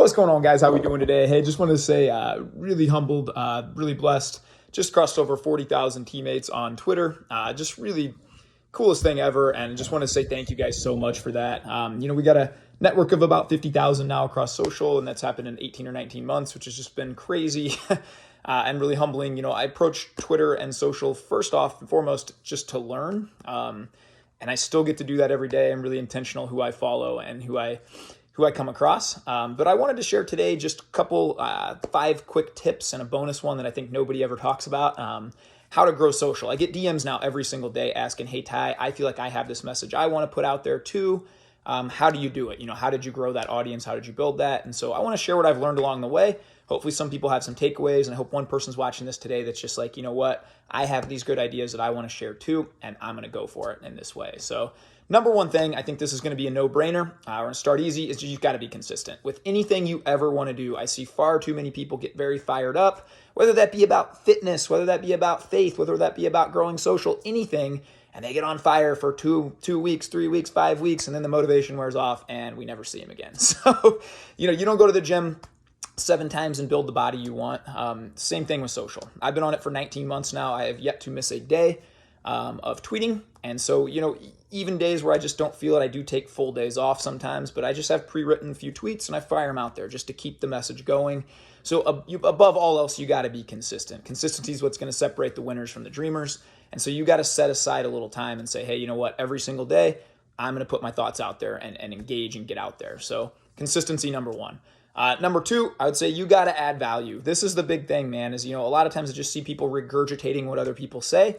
What's going on, guys? How we doing today? Hey, just wanted to say really humbled, really blessed. Just crossed over 40,000 teammates on Twitter. Just really coolest thing ever. And just want to say thank you guys so much for that. We got a network of about 50,000 now across social, and that's happened in 18 or 19 months, which has just been crazy and really humbling. I approach Twitter and social first off and foremost just to learn. And I still get to do that every day. I'm really intentional who I follow and who I come across. But I wanted to share today just a couple, 5 quick tips and a bonus one that I think nobody ever talks about, how to grow social. I get DMs now every single day asking, hey, Ty, I feel like I have this message I want to put out there too. How do you do it? How did you grow that audience? How did you build that? And so I want to share what I've learned along the way. Hopefully some people have some takeaways, and I hope one person's watching this today that's just like, you know what? I have these good ideas that I want to share too, and I'm going to go for it in this way. So number one thing, I think this is going to be a no-brainer. We're going to start easy, is you've got to be consistent. With anything you ever want to do, I see far too many people get very fired up, whether that be about fitness, whether that be about faith, whether that be about growing social, anything, and they get on fire for 2 weeks, 3 weeks, 5 weeks, and then the motivation wears off and we never see them again. So, you don't go to the gym 7 times and build the body you want. Same thing with social. I've been on it for 19 months now. I have yet to miss a day of tweeting. And so, even days where I just don't feel it, I do take full days off sometimes, but I just have pre-written a few tweets and I fire them out there just to keep the message going. So above all else, you got to be consistent. Consistency is what's going to separate the winners from the dreamers. And so you got to set aside a little time and say, hey, you know what? Every single day, I'm going to put my thoughts out there and engage and get out there. So consistency, number one. Number two, I would say you got to add value. This is the big thing, man, is, a lot of times I just see people regurgitating what other people say.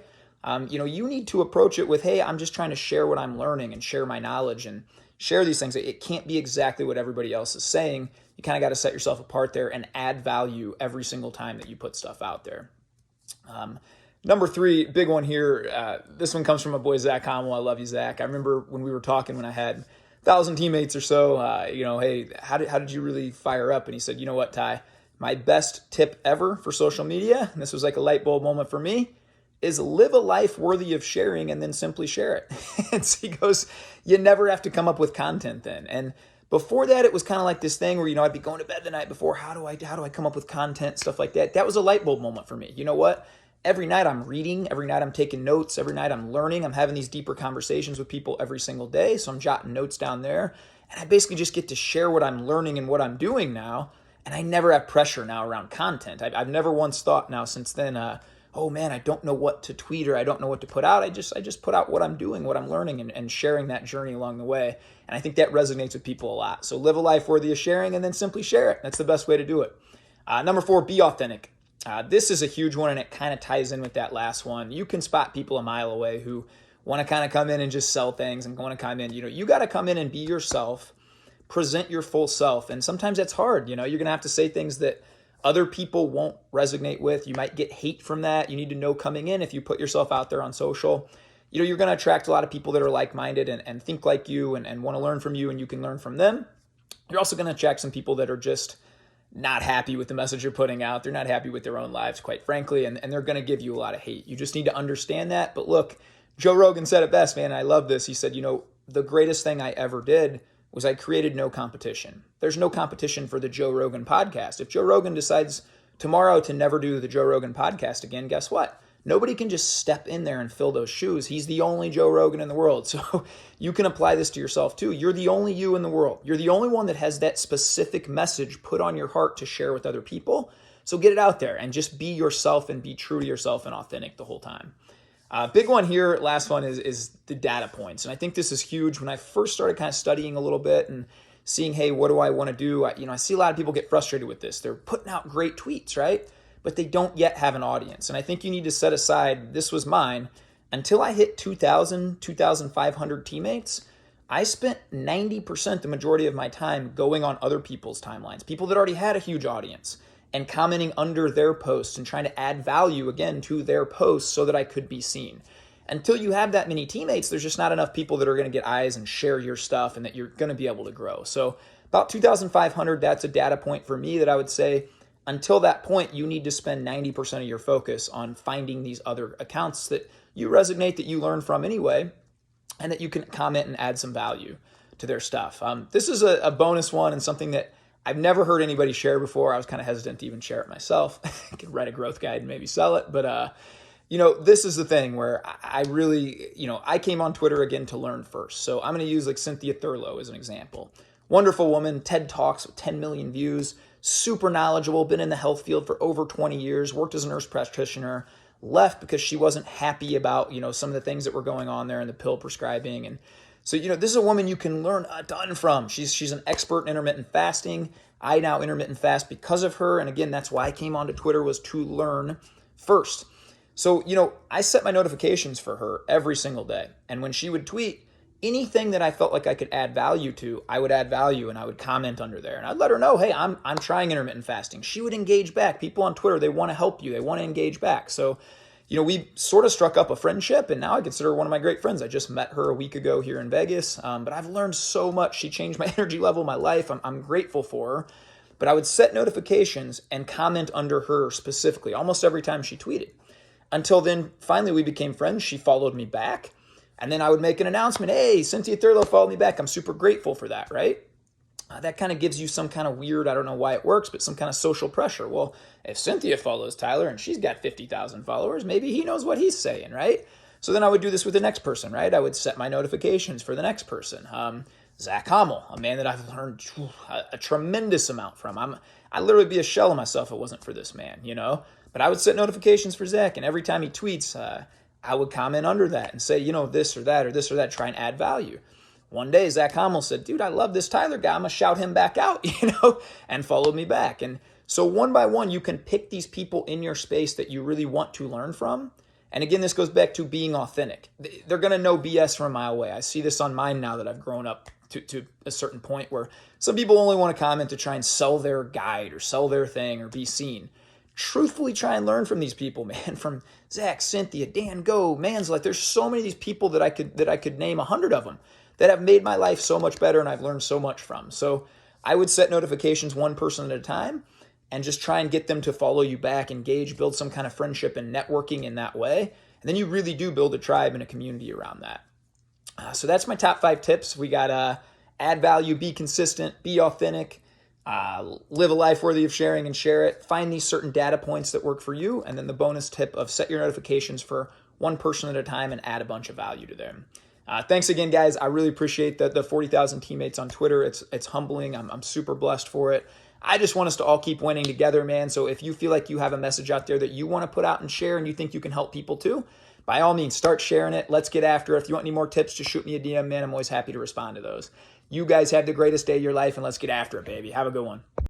You need to approach it with, hey, I'm just trying to share what I'm learning and share my knowledge and share these things. It can't be exactly what everybody else is saying. You kind of got to set yourself apart there and add value every single time that you put stuff out there. Number 3, big one here. This one comes from my boy, Zach Hommel. I love you, Zach. I remember when we were talking when I had 1,000 teammates or so, hey, how did you really fire up? And he said, you know what, Ty, my best tip ever for social media, and this was like a light bulb moment for me, is live a life worthy of sharing and then simply share it. And so he goes, you never have to come up with content then. And before that, it was kind of like this thing where, I'd be going to bed the night before. How do I come up with content, stuff like that? That was a light bulb moment for me. You know what? Every night I'm reading, every night I'm taking notes, every night I'm learning, I'm having these deeper conversations with people every single day. So I'm jotting notes down there. And I basically just get to share what I'm learning and what I'm doing now. And I never have pressure now around content. I've never once thought now since then, oh man, I don't know what to tweet or I don't know what to put out. I just put out what I'm doing, what I'm learning, and sharing that journey along the way. And I think that resonates with people a lot. So live a life worthy of sharing and then simply share it. That's the best way to do it. Number 4, be authentic. This is a huge one, and it kind of ties in with that last one. You can spot people a mile away who want to kind of come in and just sell things and want to come in. You got to come in and be yourself, present your full self. And sometimes that's hard. You're going to have to say things that other people won't resonate with. You might get hate from that. You need to know coming in, if you put yourself out there on social, you're going to attract a lot of people that are like-minded and think like you and want to learn from you, and you can learn from them. You're also going to attract some people that are just not happy with the message you're putting out. They're not happy with their own lives, quite frankly, and they're going to give you a lot of hate. You just need to understand that. But look, Joe Rogan said it best, man. I love this. He said, the greatest thing I ever did was I created no competition. There's no competition for the Joe Rogan podcast. If Joe Rogan decides tomorrow to never do the Joe Rogan podcast again, guess what? Nobody can just step in there and fill those shoes. He's the only Joe Rogan in the world. So you can apply this to yourself too. You're the only you in the world. You're the only one that has that specific message put on your heart to share with other people. So get it out there and just be yourself and be true to yourself and authentic the whole time. Big one here, last one is the data points. And I think this is huge. When I first started kind of studying a little bit and seeing, hey, what do I want to do? I see a lot of people get frustrated with this. They're putting out great tweets, right? But they don't yet have an audience. And I think you need to set aside, this was mine, until I hit 2,000, 2,500 teammates, I spent 90%, the majority of my time, going on other people's timelines, people that already had a huge audience, and commenting under their posts and trying to add value, again, to their posts so that I could be seen. Until you have that many teammates, there's just not enough people that are going to get eyes and share your stuff and that you're going to be able to grow. So about 2,500, that's a data point for me that I would say, until that point, you need to spend 90% of your focus on finding these other accounts that you resonate, that you learn from anyway, and that you can comment and add some value to their stuff. This is a bonus one and something that I've never heard anybody share before. I was kind of hesitant to even share it myself. I could write a growth guide and maybe sell it. But, this is the thing where I really, I came on Twitter again to learn first. So I'm going to use like Cynthia Thurlow as an example. Wonderful woman, TED Talks with 10 million views, super knowledgeable, been in the health field for over 20 years, worked as a nurse practitioner, left because she wasn't happy about, some of the things that were going on there in the pill prescribing. And so, this is a woman you can learn a ton from. She's an expert in intermittent fasting. I now intermittent fast because of her. And again, that's why I came onto Twitter, was to learn first. So, I set my notifications for her every single day. And when she would tweet, anything that I felt like I could add value to, I would add value and I would comment under there. And I'd let her know, hey, I'm trying intermittent fasting. She would engage back. People on Twitter, they want to help you. They want to engage back. So, we sort of struck up a friendship, and now I consider her one of my great friends. I just met her a week ago here in Vegas, but I've learned so much. She changed my energy level, my life. I'm grateful for her. But I would set notifications and comment under her specifically almost every time she tweeted. Until then, finally, we became friends. She followed me back. And then I would make an announcement, hey, Cynthia Thurlow followed me back. I'm super grateful for that, right? That kind of gives you some kind of weird, I don't know why it works, but some kind of social pressure. Well, if Cynthia follows Tyler and she's got 50,000 followers, maybe he knows what he's saying, right? So then I would do this with the next person, right? I would set my notifications for the next person. Zach Hommel, a man that I've learned a tremendous amount from. I'd literally be a shell of myself if it wasn't for this man, But I would set notifications for Zach, and every time he tweets, I would comment under that and say, this or that, try and add value. One day, Zach Hommel said, dude, I love this Tyler guy. I'm going to shout him back out, and followed me back. And so one by one, you can pick these people in your space that you really want to learn from. And again, this goes back to being authentic. They're going to know BS from a mile away. I see this on mine now that I've grown up to a certain point where some people only want to comment to try and sell their guide or sell their thing or be seen. Truthfully try and learn from these people, man, from Zach, Cynthia, Dan Go, Mansley. There's so many of these people that I could name 100 of them that have made my life so much better and I've learned so much from. So I would set notifications one person at a time and just try and get them to follow you back, engage, build some kind of friendship and networking in that way. And then you really do build a tribe and a community around that. So that's my top 5 tips. We got add value, be consistent, be authentic, live a life worthy of sharing and share it. Find these certain data points that work for you. And then the bonus tip of set your notifications for one person at a time and add a bunch of value to them. Thanks again, guys. I really appreciate the 40,000 teammates on Twitter. It's humbling. I'm super blessed for it. I just want us to all keep winning together, man. So if you feel like you have a message out there that you want to put out and share and you think you can help people too, by all means, start sharing it. Let's get after it. If you want any more tips, just shoot me a DM, man. I'm always happy to respond to those. You guys have the greatest day of your life, and let's get after it, baby. Have a good one.